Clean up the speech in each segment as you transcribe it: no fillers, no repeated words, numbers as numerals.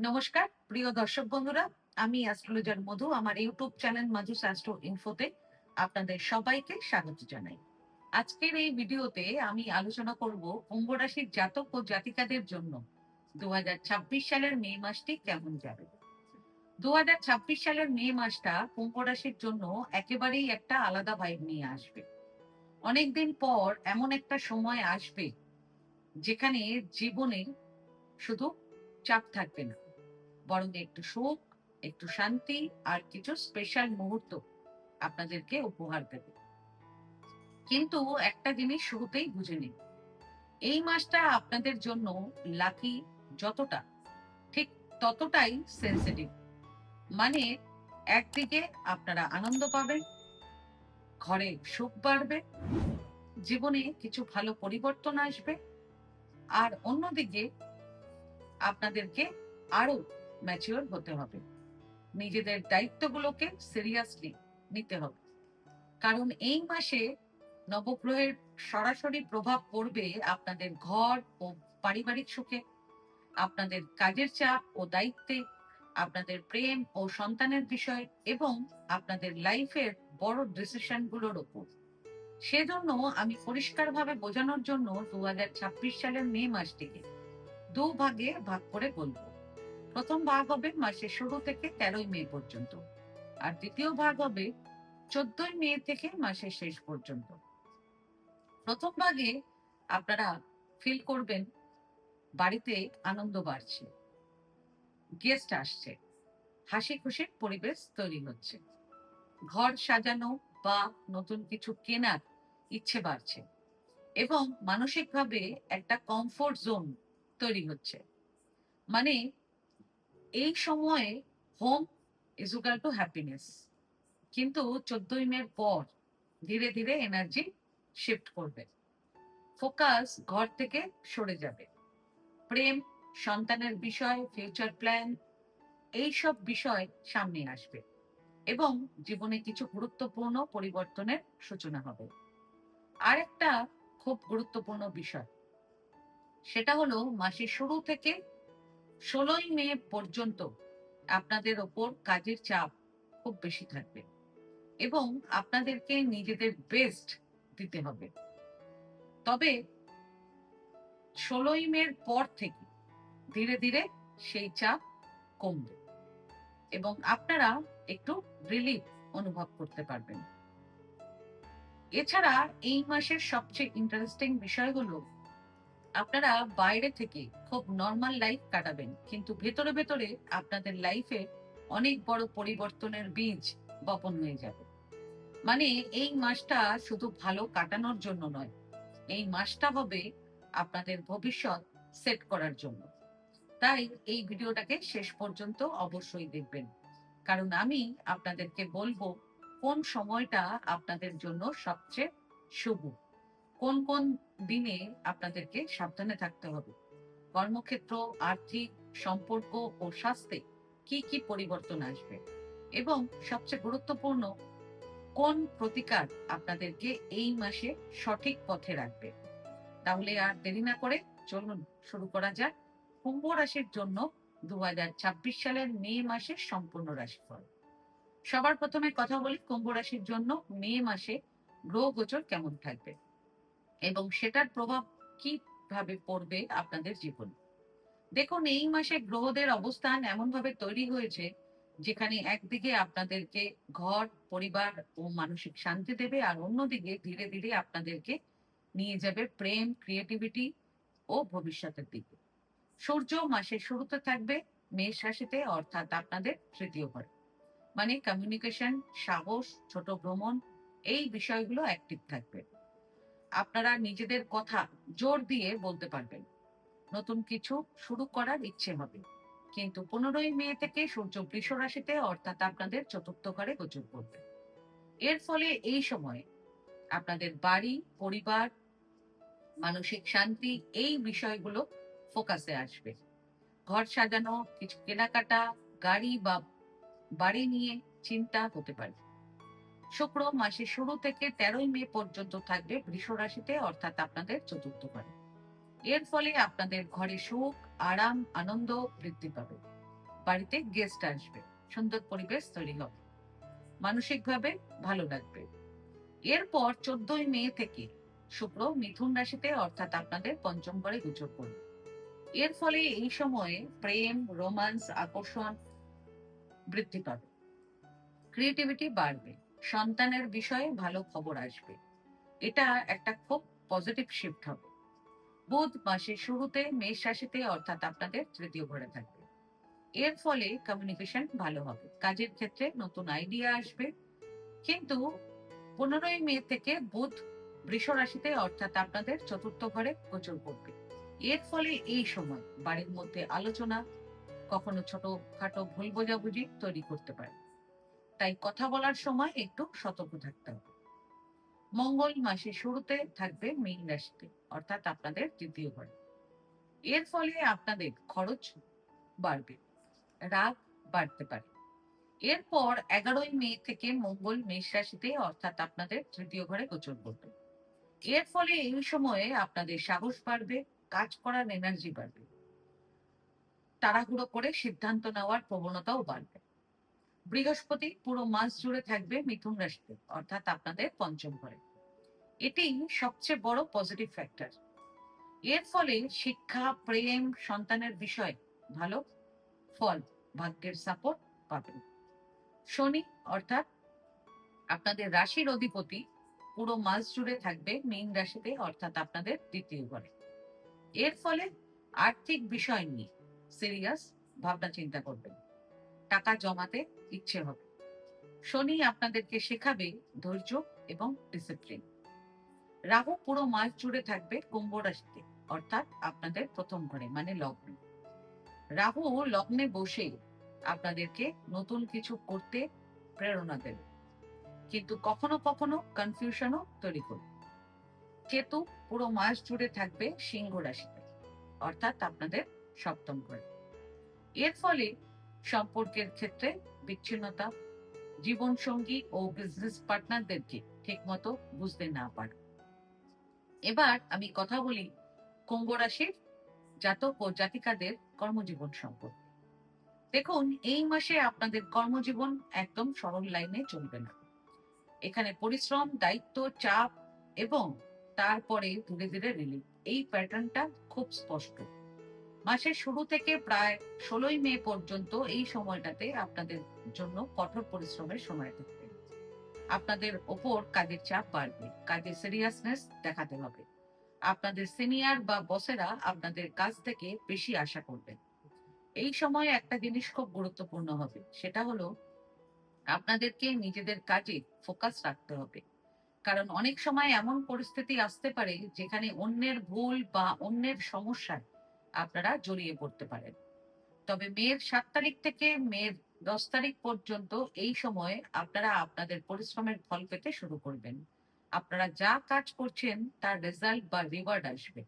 নমস্কার প্রিয় দর্শক বন্ধুরা, আমি অ্যাস্ট্রোলজার মধু। আমার ইউটিউব চ্যানেল মধুস অ্যাস্ট্রো ইনফোতে আপনাদের সবাইকে স্বাগত জানাই। আজকের এই ভিডিওতে আমি আলোচনা করব কুম্ভ রাশির জাতক ও জাতিকাদের জন্য 2026 সালের মে মাসটি কেমন যাবে। 2026 সালের মে মাসটা কুম্ভ রাশির জন্য একেবারেই একটা আলাদা ভাইব নিয়ে আসবে। অনেকদিন পর এমন একটা সময় আসবে যেখানে জীবনে শুধু চাপ থাকবে না, বরং একটু সুখ, একটু শান্তি আর কিছু স্পেশাল মুহূর্ত আপনাদেরকে উপহার দেবে। কিন্তু একটা জিনিস শুরুতেই বুঝে নিন, এই মাসটা আপনাদের জন্য লাকি যতটা, ঠিক ততটাই সেন্সিটিভ। মানে একদিকে আপনারা আনন্দ পাবেন, ঘরে সুখ বাড়বে, জীবনে কিছু ভালো পরিবর্তন আসবে, আর অন্যদিকে আপনাদেরকে আরো ম্যাচিওর হতে হবে, নিজেদের দায়িত্বগুলোকে সিরিয়াসলি নিতে হবে। কারণ এই মাসে নবগ্রহের সরাসরি প্রভাব পড়বে আপনাদের ঘর ও পারিবারিক সুখে, আপনাদের কাজের চাপ ও দায়িত্বে, আপনাদের প্রেম ও সন্তানের বিষয় এবং আপনাদের লাইফের বড় ডিসিশন গুলোর উপর। সেজন্য আমি পরিষ্কারভাবে বোঝানোর জন্য 2026 সালের মে মাসটিকে ভাগে ভাগ করে বলবো। প্রথম ভাগ হবে মাসের শুরু থেকে 13ই মে পর্যন্ত, আর দ্বিতীয় ভাগ হবে 14ই মে থেকে মাসের শেষ পর্যন্ত। প্রথম ভাগে আপনারা ফিল করবেন বাড়িতে আনন্দ বাড়ছে, গেস্ট আসছে, হাসি খুশির পরিবেশ তৈরি হচ্ছে, ঘর সাজানো বা নতুন কিছু কেনার ইচ্ছে বাড়ছে এবং মানসিকভাবে একটা কমফোর্ট জোন তৈরি হচ্ছে। মানে এই সময়ে home is equal to happiness. কিন্তু 14ই মের পর ধীরে ধীরে এনার্জি শিফট করবে, ফোকাস ঘর থেকে সরে যাবে, প্রেম, সন্তানের বিষয়, ফিউচার প্ল্যান, এই সব বিষয় সামনে আসবে এবং জীবনে কিছু গুরুত্বপূর্ণ পরিবর্তনের সূচনা হবে। আরেকটা খুব গুরুত্বপূর্ণ বিষয়, সেটা হলো মাসের শুরু থেকে 16ই মে পর্যন্ত আপনাদের ওপর কাজের চাপ খুব বেশি থাকবে এবং আপনাদেরকে নিজেদের বেস্ট দিতে হবে। তবে 16ই মের পর থেকে ধীরে ধীরে সেই চাপ কমবে এবং আপনারা একটু রিলিফ অনুভব করতে পারবেন। এছাড়া এই মাসের সবচেয়ে ইন্টারেস্টিং বিষয় হলো, আপনারা বাইরে থেকে খুব নর্মাল লাইফ কাটাবেন, কিন্তু ভেতরে ভেতরে আপনাদের লাইফে অনেক বড় পরিবর্তনের বীজ বপন হয়ে যাবে। মানে এই মাসটা শুধু ভালো কাটানোর জন্য নয়, এই মাসটা হবে আপনাদের ভবিষ্যৎ সেট করার জন্য। তাই এই ভিডিওটাকে শেষ পর্যন্ত অবশ্যই দেখবেন, কারণ আমি আপনাদেরকে বলবো কোন সময়টা আপনাদের জন্য সবচেয়ে শুভ, কোন কোন দিনে আপনাদেরকে সাবধানে থাকতে হবে, কর্মক্ষেত্র, আর্থিক, সম্পর্ক ও স্বাস্থ্যে কি কি পরিবর্তন আসবে এবং সবচেয়ে গুরুত্বপূর্ণ কোন প্রতিকার আপনাদেরকে এই মাসে সঠিক পথে রাখবে। তাহলে আর দেরি না করে চলুন শুরু করা যাক কুম্ভ রাশির জন্য 2026 সালের মে মাসের সম্পূর্ণ রাশিফল। সবার প্রথমে কথা বলি কুম্ভ রাশির জন্য মে মাসে গ্রহ গোচর কেমন থাকবে এবং সেটার প্রভাব কিভাবে পড়বে আপনাদের জীবনে। দেখুন, এই মাসে গ্রহদের অবস্থান এমন ভাবে তৈরি হয়েছে যেখানে একদিকে আপনাদেরকে ঘর, পরিবার ও মানসিক শান্তি দেবে, আর অন্যদিকে ধীরে ধীরে আপনাদেরকে নিয়ে যাবে প্রেম, ক্রিয়েটিভিটি ও ভবিষ্যতের দিকে। সূর্য মাসের শুরুতে থাকবে মেষ রাশিতে, অর্থাৎ আপনাদের তৃতীয় ঘরে। মানে কমিউনিকেশন, সাহস, ছোট ভ্রমণ, এই বিষয়গুলো অ্যাক্টিভ থাকবে। আপনারা নিজেদের কথা জোর দিয়ে বলতে পারবেন, নতুন কিছু শুরু করার ইচ্ছে হবে। কিন্তু 15ই মে থেকে সূর্য বৃষ রাশিতে, অর্থাৎ আপনাদের চতুর্থ ঘরে গোচর করবে। এর ফলে এই সময়ে আপনাদের বাড়ি, পরিবার, মানসিক শান্তি, এই বিষয়গুলো ফোকাসে আসবে। ঘর সাজানো, কিছু কেনাকাটা, গাড়ি বা বাড়ি নিয়ে চিন্তা হতে পারে। শুক্র মাসের শুরু থেকে 13ই মে পর্যন্ত থাকবে বৃষ রাশিতে, অর্থাৎ আপনাদের চতুর্থ ঘরে। এর ফলে আপনাদের ঘরে সুখ, আরাম, আনন্দ বৃদ্ধি পাবে। বাড়িতে গেস্ট আসবে, সুন্দর পরিবেশ তৈরি হবে, মানসিকভাবে ভালো লাগবে। এরপর 14ই মে থেকে শুক্র মিথুন রাশিতে অর্থাৎ আপনাদের পঞ্চম ঘরে গোচর করবে। এর ফলে এই সময়ে প্রেম, রোমান্স, আকর্ষণ বৃদ্ধি পাবে, ক্রিয়েটিভিটি বাড়বে, সন্তানের বিষয়ে ভালো খবর আসবে। এটা একটা খুব পজিটিভ শিফট হবে। বুধ মাসের শুরুতে মেষ রাশিতে অর্থাৎ আপনাদের তৃতীয় ঘরে থাকবে। এর ফলে কমিউনিকেশন ভালো হবে, কাজের ক্ষেত্রে নতুন আইডিয়া আসবে। কিন্তু 15ই মে থেকে বুধ বৃষ রাশিতে অর্থাৎ আপনাদের চতুর্থ ঘরে গোচর করবে। এর ফলে এই সময় বাড়ির মধ্যে আলোচনা, কখনো ছোটখাটো ভুল বোঝাবুঝি তৈরি করতে পারে। তাই কথা বলার সময় একটু সতর্ক থাকতে হবে। মঙ্গল মাসের শুরুতে থাকবে মীন রাশিতে অর্থাৎ আপনাদের তৃতীয় ঘরে। এর ফলে আপনাদের খরচ বাড়বে, রাগ বাড়তে পারে। এরপর 11ই মে থেকে মঙ্গল মেষ রাশিতে অর্থাৎ আপনাদের তৃতীয় ঘরে গোচর করবে। এর ফলে এই সময়ে আপনাদের সাহস বাড়বে, কাজ করার এনার্জি বাড়বে, তাড়াহুড়ো করে সিদ্ধান্ত নেওয়ার প্রবণতাও বাড়বে। বৃহস্পতি পুরো মাস জুড়ে থাকবে মিথুন রাশিতে অর্থাৎ আপনাদের পঞ্চম ঘরে। এটি সবচেয়ে বড় পজিটিভ ফ্যাক্টর। এর ফলে শিক্ষা, প্রেম, সন্তানের বিষয়ে ভালো ফল, ভাগ্যের সাপোর্ট পাবেন। শনি অর্থাৎ আপনাদের রাশির অধিপতি পুরো মাস জুড়ে থাকবে মীন রাশিতে অর্থাৎ আপনাদের দ্বিতীয় ঘরে। এর ফলে আর্থিক বিষয় নিয়ে সিরিয়াস ভাবনা চিন্তা করবেন, টাকা জমাতে ইচ্ছে হবে। শনি আপনাদেরকে শেখাবে ধৈর্য এবং ডিসিপ্লিন। রাহু পুরো মাস জুড়ে থাকবে কুম্ভ রাশিতে অর্থাৎ আপনাদের প্রথম ঘরে মানে লগ্নে। রাহু লগ্নে বসে আপনাদেরকে নতুন কিছু করতে প্রেরণা দেবে, কিন্তু কখনো কখনো কনফিউশনও তৈরি করবে। কেতু পুরো মাস জুড়ে থাকবে সিংহ রাশিতে অর্থাৎ আপনাদের সপ্তম ঘরে। এর ফলে সম্পর্কের ক্ষেত্রে বিচ্ছিন্নতা, জীবন সঙ্গী ও বিজনেস পার্টনারদেরকে ঠিকমতো বুঝতে না পারে। এবার আমি কথা বলি কুম্ভ রাশির জাতক ও জাতিকাদের কর্মজীবন সম্পর্কে। দেখুন, এই মাসে আপনাদের কর্মজীবন একদম সরল লাইনে চলবে না। এখানে পরিশ্রম, দায়িত্ব, চাপ এবং তারপরে ধীরে ধীরে রিলিফ, এই প্যাটার্নটা খুব স্পষ্ট। মাসের শুরু থেকে প্রায় 16ই মে পর্যন্ত এই সময়টাতে আপনাদের জন্য কঠোর পরিশ্রমের সময় থাকবে। আপনাদের ওপর কাজের চাপ বাড়বে, কাজের সিরিয়াসনেস দেখাতে হবে। আপনাদের সিনিয়র বা বসেরা আপনাদের কাছ থেকে বেশি আশা করবেন। এই সময় একটা জিনিস খুব গুরুত্বপূর্ণ হবে, সেটা হলো আপনাদেরকে নিজেদের কাজে ফোকাস রাখতে হবে। কারণ অনেক সময় এমন পরিস্থিতি আসতে পারে যেখানে অন্যের ভুল বা অন্যের সমস্যায় আপনারা জড়িয়ে পড়তে পারেন। তবে মের 7 তারিখ থেকে মের 10 তারিখ পর্যন্ত এই সময়ে আপনারা আপনাদের পরিশ্রমের ফল পেতে শুরু করবেন। আপনারা যা কাজ করছেন তার রেজাল্ট বা রিওয়ার্ড আসবে।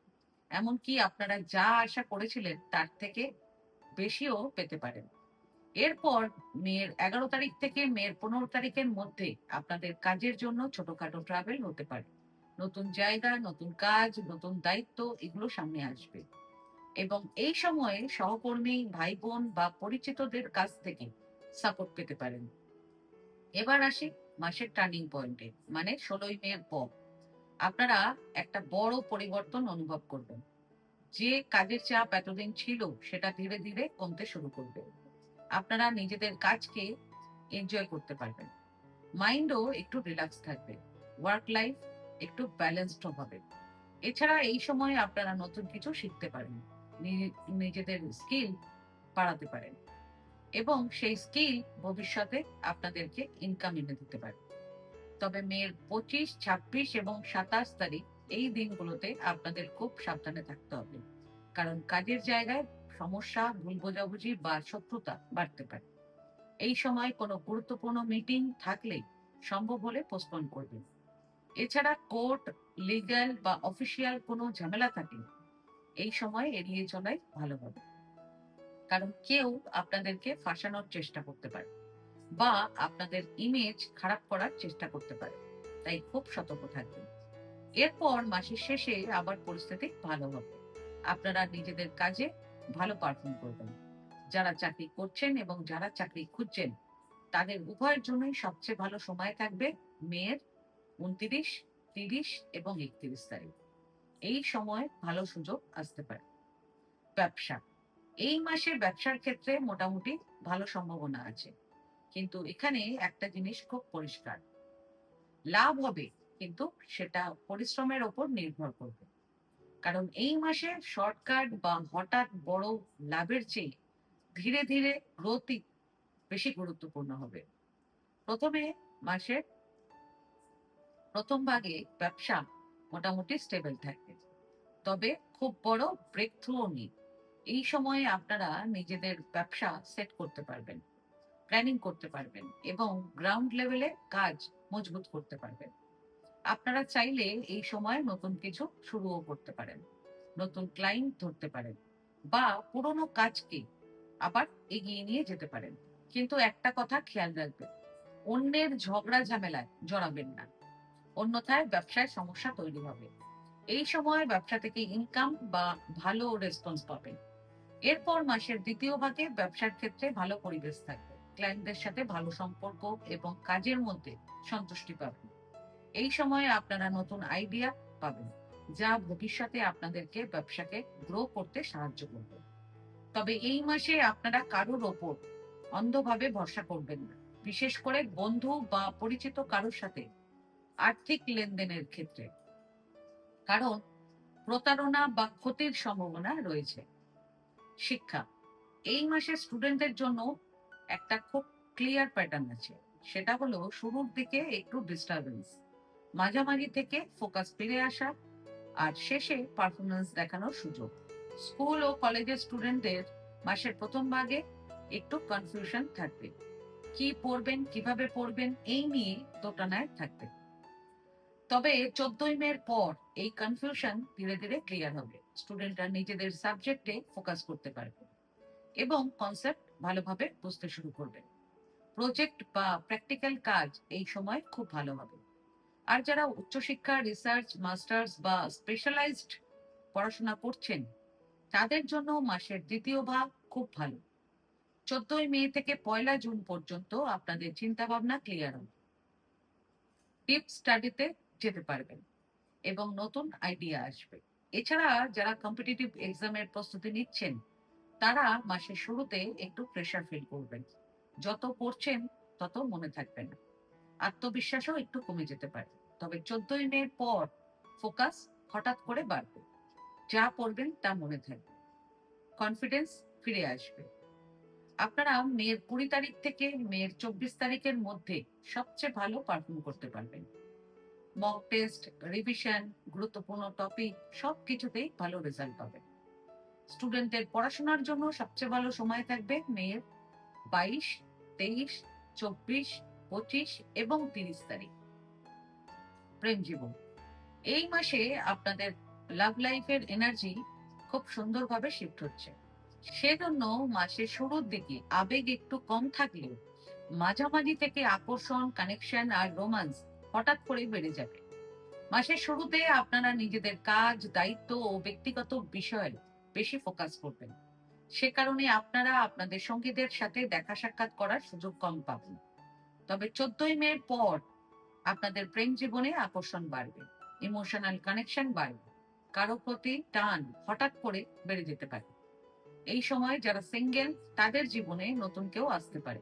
এমনকি আপনারা যা আশা করেছিলেন তার থেকে বেশিও পেতে পারেন। এরপর মের 11 তারিখ থেকে মের 15 তারিখের মধ্যে আপনাদের কাজের জন্য ছোটখাটো ট্রাভেল হতে পারে। নতুন জায়গা, নতুন কাজ, নতুন দায়িত্ব এগুলো সামনে আসবে। এবং এই সময়ে সহকর্মী, ভাই বোন বা পরিচিতদের কাছ থেকে সাপোর্ট পেতে পারেন। এবার আসি মাসের টার্নিং পয়েন্টে, মানে 16ই মের পর আপনারা একটা বড় পরিবর্তন অনুভব করবেন। যে কাজের চাপ এতদিন ছিল সেটা ধীরে ধীরে কমতে শুরু করবে। আপনারা নিজেদের কাজকে এনজয় করতে পারবেন, মাইন্ডও একটু রিল্যাক্স থাকবে, ওয়ার্ক লাইফ একটু ব্যালেন্সড হবে। এছাড়া এই সময়ে আপনারা নতুন কিছু শিখতে পারেন, নিজেদের স্কিল বাড়াতে পারেন এবং সেই স্কিল ভবিষ্যতে আপনাদেরকে ইনকাম এনে দিতে পারে। তবে মের 25, 26 এবং 27 তারিখ এই দিনগুলোতে আপনাদের খুব সাবধানে থাকতে হবে, কারণ কাজের জায়গায় সমস্যা, ভুল বোঝাবুঝি বা শত্রুতা বাড়তে পারে। এই সময় কোনো গুরুত্বপূর্ণ মিটিং থাকলে সম্ভব হলে পোস্টপোন করবেন। এছাড়া কোর্ট, লিগ্যাল বা অফিসিয়াল কোনো ঝামেলা থাকলে এই সময় এড়িয়ে চলাই ভালো হবে, কারণ কেউ আপনাদেরকে ফাঁসানোর চেষ্টা করতে পারে বা আপনাদের ইমেজ খারাপ করার চেষ্টা করতে পারে। তাই খুব সতর্ক থাকবেন। এরপর মাসের শেষে আবার পরিস্থিতি ভালো হবে, আপনারা নিজেদের কাজে ভালো পারফর্ম করবেন। যারা চাকরি করছেন এবং যারা চাকরি খুঁজছেন তাদের উভয়ের জন্যই সবচেয়ে ভালো সময় থাকবে মেয়ের 29, 30 এবং 31 তারিখ। এই সময় ভালো সুযোগ আসতে পারে। ব্যবসা, এই মাসে ব্যবসার ক্ষেত্রে মোটামুটি ভালো সম্ভাবনা আছে, কিন্তু এখানে একটা জিনিস খুব পরিষ্কার, লাভ হবে, কিন্তু সেটা পরিশ্রমের ওপর নির্ভর করবে। কারণ এই মাসে শর্টকাট বা হঠাৎ বড় লাভের চেয়ে ধীরে ধীরে গ্রোথই বেশি গুরুত্বপূর্ণ হবে। প্রথমে মাসের প্রথম ভাগে ব্যবসা মোটামুটি স্টেবল থাকবে, তবে খুব বড় ব্রেক থ্রুও নেই। এই সময়ে আপনারা নিজেদের ব্যবসা সেট করতে পারবেন, প্ল্যানিং করতে পারবেন এবং গ্রাউন্ড লেভেলে কাজ মজবুত করতে পারবেন। আপনারা চাইলে এই সময় নতুন কিছু শুরুও করতে পারেন, নতুন ক্লায়েন্ট ধরতে পারেন বা পুরোনো কাজকে আবার এগিয়ে নিয়ে যেতে পারেন। কিন্তু একটা কথা খেয়াল রাখবেন, অন্যের ঝগড়া ঝামেলায় জড়াবেন না, অন্যথায় ব্যবসায় সমস্যা তৈরি হবে। এই সময় ব্যবসা থেকে ইনকাম বা ভালো রেসপন্স পাবেন। এরপর মাসের দ্বিতীয় ভাগে ব্যবসার ক্ষেত্রে ভালো পরিবেশ থাকবে, ক্লায়েন্টদের সাথে ভালো সম্পর্ক এবং কাজের মধ্যে সন্তুষ্টি পাবেন। এই সময়ে আপনারা নতুন আইডিয়া পাবেন, যা ভবিষ্যতে আপনাদেরকে ব্যবসাকে গ্রো করতে সাহায্য করবে। তবে এই মাসে আপনারা কারোর ওপর অন্ধভাবে ভরসা করবেন না, বিশেষ করে বন্ধু বা পরিচিত কারোর সাথে আর্থিক লেনদেনের ক্ষেত্রে, কারণ প্রতারণা বা ক্ষতির সম্ভাবনা রয়েছে। শিক্ষা, এই মাসে স্টুডেন্টদের জন্য একটা খুব ক্লিয়ার প্যাটার্ন আছে, সেটা হলো শুরুর দিকে একটু ডিস্টারবেন্স, মাঝামাঝি থেকে ফোকাস ফিরে আসা, আর শেষে পারফরমেন্স দেখানোর সুযোগ। স্কুল ও কলেজের স্টুডেন্টদের মাসের প্রথম ভাগে একটু কনফিউশন থাকবে, কি পড়বেন কিভাবে পড়বেন এই নিয়ে দোটানায় থাকবে। তবে 14ই মের পর এই কনফিউশন ধীরে ধীরে ক্লিয়ার হবে, স্টুডেন্টরা নিজেদের সাবজেক্টে ফোকাস করতে পারবে এবং কনসেপ্ট ভালোভাবে বুঝতে শুরু করবে। প্রজেক্ট বা প্র্যাকটিক্যাল কাজ এই সময় খুব ভালো হবে। আর যারা উচ্চশিক্ষা, রিসার্চ, মাস্টার্স বা স্পেশালাইজড পড়াশোনা করছেন তাদের জন্য মাসের দ্বিতীয় ভাগ খুব ভালো। 14ই মে থেকে 1লা জুন পর্যন্ত আপনাদের চিন্তা ভাবনা ক্লিয়ার হবে, ডিপ স্টাডিতে যেতে পারবেন এবং নতুন আইডিয়া আসবে। এছাড়া যারা কম্পিটিটিভ এক্সামের প্রস্তুতি নিচ্ছেন তারা মাসের শুরুতে একটু প্রেশার ফিল করবেন, যত পড়ছেন তত মনে থাকবে না, আত্মবিশ্বাসও একটু কমে যেতে পারে। তবে 14ই মের পর ফোকাস হঠাৎ করে বাড়বে, যা পড়বেন তা মনে থাকবে, কনফিডেন্স ফিরে আসবে। আপনারা মে 20 তারিখ থেকে মে 24 তারিখের মধ্যে সবচেয়ে ভালো পারফর্ম করতে পারবেন। মক টেস্ট, রিভিশন, গুরুত্বপূর্ণ টপিক সবকিছুতেই ভালো রেজাল্ট পাবেন। স্টুডেন্টদের পড়াশোনার জন্য সবচেয়ে ভালো সময় থাকবে মে 22, 23, 24, 25 এবং 30 তারিখ। প্রেম জীবন, এই মাসে আপনাদের লাভ লাইফের এনার্জি খুব সুন্দরভাবে শিফট হচ্ছে। সেজন্য মাসের শুরুর দিকে আবেগ একটু কম থাকলেও মাঝামাঝি থেকে আকর্ষণ, কানেকশন আর রোমান্স হঠাৎ করে বেড়ে যাবে। মাসের শুরুতে আপনারা নিজেদের কাজ, দায়িত্ব ও ব্যক্তিগত বিষয়ে বেশি ফোকাস করবেন। সে কারণে আপনারা আপনাদের সঙ্গীদের সাথে দেখা সাক্ষাৎ করার সুযোগ কম পাবেন। তবে 14ই মের পর আপনাদের প্রেম জীবনে আকর্ষণ বাড়বে, ইমোশনাল কানেকশন বাড়বে, কারো প্রতি টান হঠাৎ করে বেড়ে যেতে পারে। এই সময় যারা সিঙ্গেল তাদের জীবনে নতুন কেউ আসতে পারে,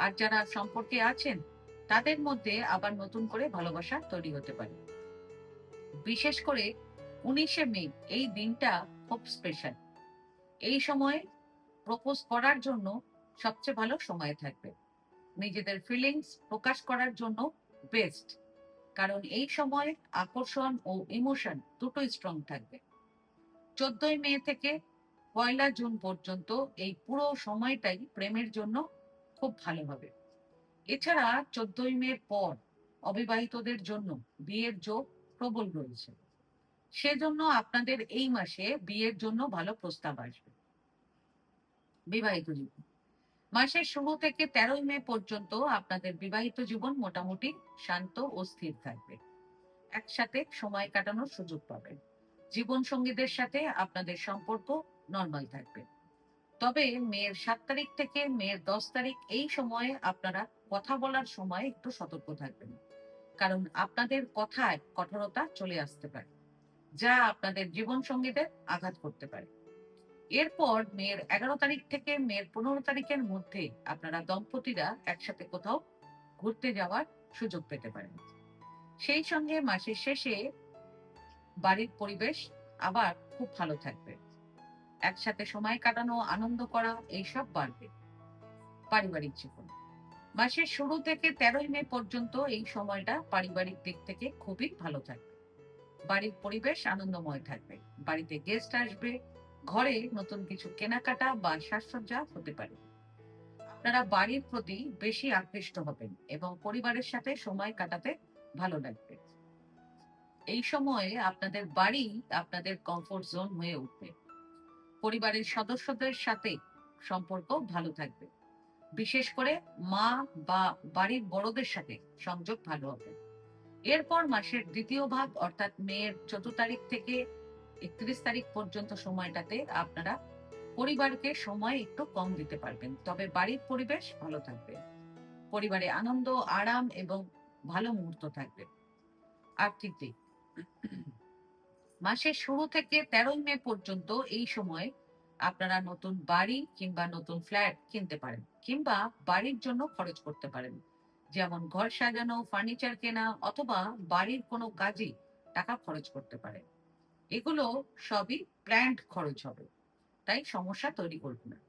আর যারা সম্পর্কে আছেন তাদের মধ্যে আবার নতুন করে ভালোবাসা তৈরি হতে পারে। বিশেষ করে 19শে মে এই দিনটা খুব স্পেশাল। এই সময় প্রপোজ করার জন্য সবচেয়ে ভালো সময় থাকবে, নিজেদের ফিলিংস প্রকাশ করার জন্য বেস্ট, কারণ এই সময় আকর্ষণ ও ইমোশন দুটোই স্ট্রং থাকবে। 14ই মে থেকে 1লা জুন পর্যন্ত এই পুরো সময়টাই প্রেমের জন্য খুব ভালো হবে। এছাড়া 14ই মের পর অবিবাহিতদের জন্য বিয়ের যোগ প্রবল রয়েছে, সেজন্য আপনাদের এই মাসে বিয়ের জন্য ভালো প্রস্তাব আসবে। বিবাহিত জীবন, মাসের শুরু থেকে 13ই মে পর্যন্ত আপনাদের বিবাহিত জীবন মোটামুটি শান্ত ও স্থির থাকবে, একসাথে সময় কাটানোর সুযোগ পাবেন, জীবন সঙ্গীদের সাথে আপনাদের সম্পর্ক নর্মাল থাকবে। তবে মেয়ের 7 তারিখ থেকে মেয়ের 10 তারিখ এই সময়ে আপনারা কথা বলার সময় একটু সতর্ক থাকবেন, কারণ আপনাদের কথায় কঠোরতা চলে আসতে পারে, যা আপনাদের জীবন সঙ্গীদের আঘাত করতে পারে। এরপর মেয়ের 11 তারিখ থেকে মেয়ের 15 তারিখের মধ্যে আপনারা দম্পতিরা একসাথে কোথাও ঘুরতে যাওয়ার সুযোগ পেতে পারেন। সেই সঙ্গে মাসের শেষে বাড়ির পরিবেশ আবার খুব ভালো থাকবে, একসাথে সময় কাটানো, আনন্দ করা এইসব বাড়বে। পারিবারিক জীবন মাসের শুরু থেকে 13ই মে পর্যন্ত এই সময়টা পারিবারিক দিক থেকে খুবই ভালো থাকবে। বাড়ির পরিবেশ আনন্দময় থাকবে, বাড়িতে গেস্ট আসবে, ঘরে নতুন কিছু কেনাকাটা বা সাজসজ্জা হতে পারে। আপনারা বাড়ির প্রতি বেশি আকৃষ্ট হবেন এবং পরিবারের সাথে সময় কাটাতে ভালো লাগবে। এই সময়ে আপনাদের বাড়ি আপনাদের কমফোর্ট জোন হয়ে উঠবে। পরিবারের সদস্যদের সাথে সম্পর্ক ভালো থাকবে, বিশেষ করে মা বা বাড়ির বড়দের সাথে সংযোগ ভালো হবে। এরপর মাসের দ্বিতীয় ভাগ অর্থাৎ মেয়ের 14 তারিখ থেকে 31 তারিখ পর্যন্ত সময়টাতে আপনারা পরিবারকে সময় একটু কম দিতে পারবেন, তবে বাড়ির পরিবেশ ভালো থাকবে। পরিবারে আনন্দ, আরাম এবং ভালো মুহূর্ত থাকবে। আর্থিক দিক মাসের শুরু থেকে 13ই মে পর্যন্ত এই সময় আপনারা নতুন বাড়ি কিংবা নতুন ফ্ল্যাট কিনতে পারেন, কিংবা বাড়ির জন্য খরচ করতে পারেন, যেমন ঘর সাজানো, ফার্নিচার কেনা অথবা বাড়ির কোনো কাজে টাকা খরচ করতে পারেন। এগুলো সবই প্ল্যান্ড খরচ হবে, তাই সমস্যা তৈরি করবে না।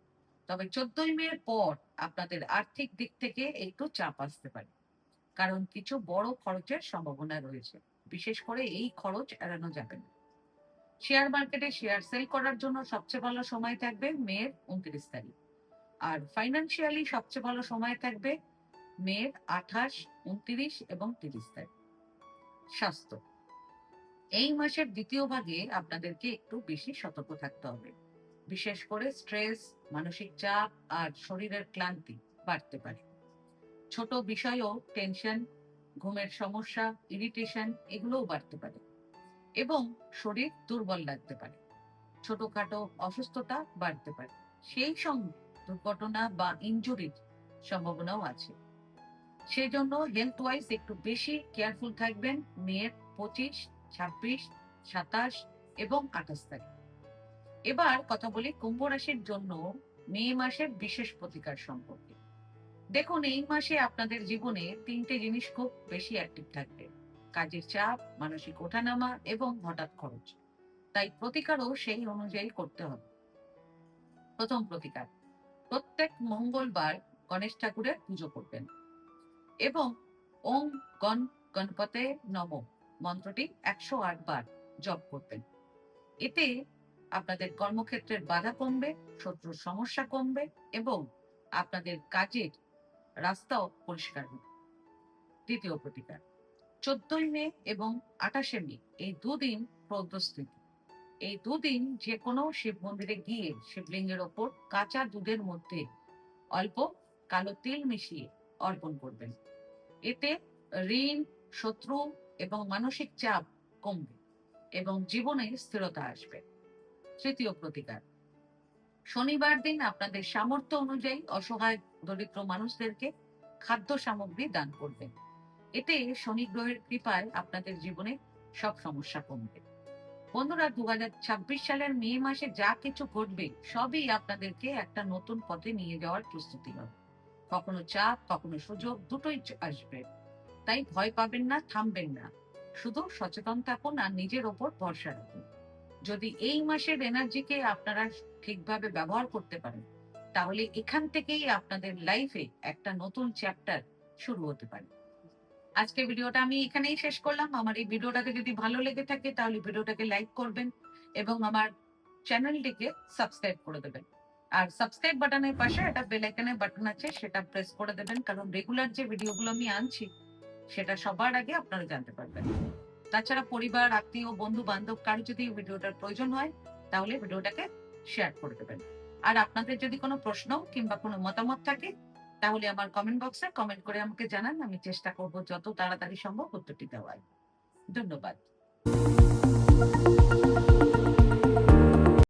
তবে 14ই মে পর আপনাদের আর্থিক দিক থেকে একটু চাপ আসতে পারে, কারণ কিছু বড় খরচের সম্ভাবনা রয়েছে। বিশেষ করে এই খরচ এড়ানো যাবে না। শেয়ার মার্কেটে শেয়ার সেল করার জন্য সবচেয়ে ভালো সময় থাকবে মেয়ের 29 তারিখ, আর ফাইন্যান্সিয়ালি সবচেয়ে ভালো সময় থাকবে মেয়ের 28, 29 এবং 30 তারিখ। স্বাস্থ্য এই মাসের দ্বিতীয় ভাগে আপনাদেরকে একটু বেশি সতর্ক থাকতে হবে, বিশেষ করে স্ট্রেস, মানসিক চাপ আর শরীরের ক্লান্তি বাড়তে পারে। ছোট বিষয়েও টেনশন, ঘুমের সমস্যা, ইরিটেশন এগুলোও বাড়তে পারে এবং শরীর দুর্বল লাগতে পারে। ছোটখাটো অসুস্থতা বাড়তে পারে, সেই সঙ্গে দুর্ঘটনা বা ইনজুরির সম্ভাবনাও আছে। সেই জন্য হেলথ ওয়াইজ একটু বেশি কেয়ারফুল থাকবেন মেয়ের 25, 26, 27 এবং 28 তারিখ। এবার কথা বলি কুম্ভ রাশির জন্য মে মাসের বিশেষ প্রতিকার সম্পর্কে। দেখুন, এই মাসে আপনাদের জীবনে 3টে জিনিস খুব বেশি অ্যাক্টিভ থাকবে: কাজের চাপ, মানসিক ওঠানামা এবং হঠাৎ খরচ। তাই প্রতিকারও সেই অনুযায়ী করতে হবে। প্রথম প্রতিকার, প্রত্যেক মঙ্গলবার গণেশ ঠাকুরের পুজো করবেন এবং ওম গণ গণপতে নমঃ মন্ত্রটি 108 বার জপ করবেন। এতে আপনাদের কর্মক্ষেত্রের বাধা কমবে, শত্রুর সমস্যা কমবে এবং আপনাদের কাজের রাস্তাও পরিষ্কার হবে। দ্বিতীয় প্রতিকার, 14ই মে এবং 28শে মে এই দুদিন প্রদোষতিথি। এই দুদিন যে কোনো শিব মন্দিরে গিয়ে শিবলিঙ্গের ওপর কাঁচা দুধের মধ্যে অল্প কালো তিল মিশিয়ে অর্পণ করবেন। এতে ঋণ, শত্রু এবং মানসিক চাপ কমবে এবং জীবনে স্থিরতা আসবে। তৃতীয় প্রতিকার, শনিবার দিন আপনাদের সামর্থ্য অনুযায়ী অসহায় দরিদ্র মানুষদেরকে খাদ্য সামগ্রী দান করবেন। এতে শনি গ্রহের কৃপায় আপনাদের জীবনে সব সমস্যা কমবে। বন্ধুরা, 2026 সালের মে মাসে যা কিছু ঘটবে সবই আপনাদেরকে একটা নতুন পথে নিয়ে যাওয়ার প্রস্তুতি হবে। কখনো চাপ, কখনো সুযোগ, দুটোই আসবে। তাই ভয় পাবেন না, থামবেন না, শুধু সচেতন থাকুন আর নিজের ওপর ভরসা রাখুন। যদি এই মাসের এনার্জিকে আপনারা ঠিকভাবে ব্যবহার করতে পারেন, তাহলে এখান থেকেই আপনাদের লাইফে একটা নতুন চ্যাপ্টার শুরু হতে পারে। আজকে ভিডিওটা আমি এখানেই শেষ করলাম। আমার এই ভিডিওটাকে যদি ভালো লেগে থাকে তাহলে ভিডিওটাকে লাইক করবেন এবং আমার চ্যানেলটিকে সাবস্ক্রাইব করে দেবেন। আর সাবস্ক্রাইব বাটনের পাশে একটা বেল আইকনের বাটন আছে, সেটা প্রেস করে দেবেন, কারণ রেগুলার যে ভিডিওগুলো আমি আনছি সেটা সবার আগে আপনারা জানতে পারবেন। তাছাড়া পরিবার, আত্মীয়, বন্ধু বান্ধব কারো যদি ভিডিওটার প্রয়োজন হয় তাহলে ভিডিওটাকে শেয়ার করে দেবেন। আর আপনাদের যদি কোনো প্রশ্ন কিংবা কোনো মতামত থাকে তাহলে আমার কমেন্ট বক্সে কমেন্ট করে আমাকে জানান। আমি চেষ্টা করব যত তাড়াতাড়ি সম্ভব উত্তরটি দেওয়ার। ধন্যবাদ।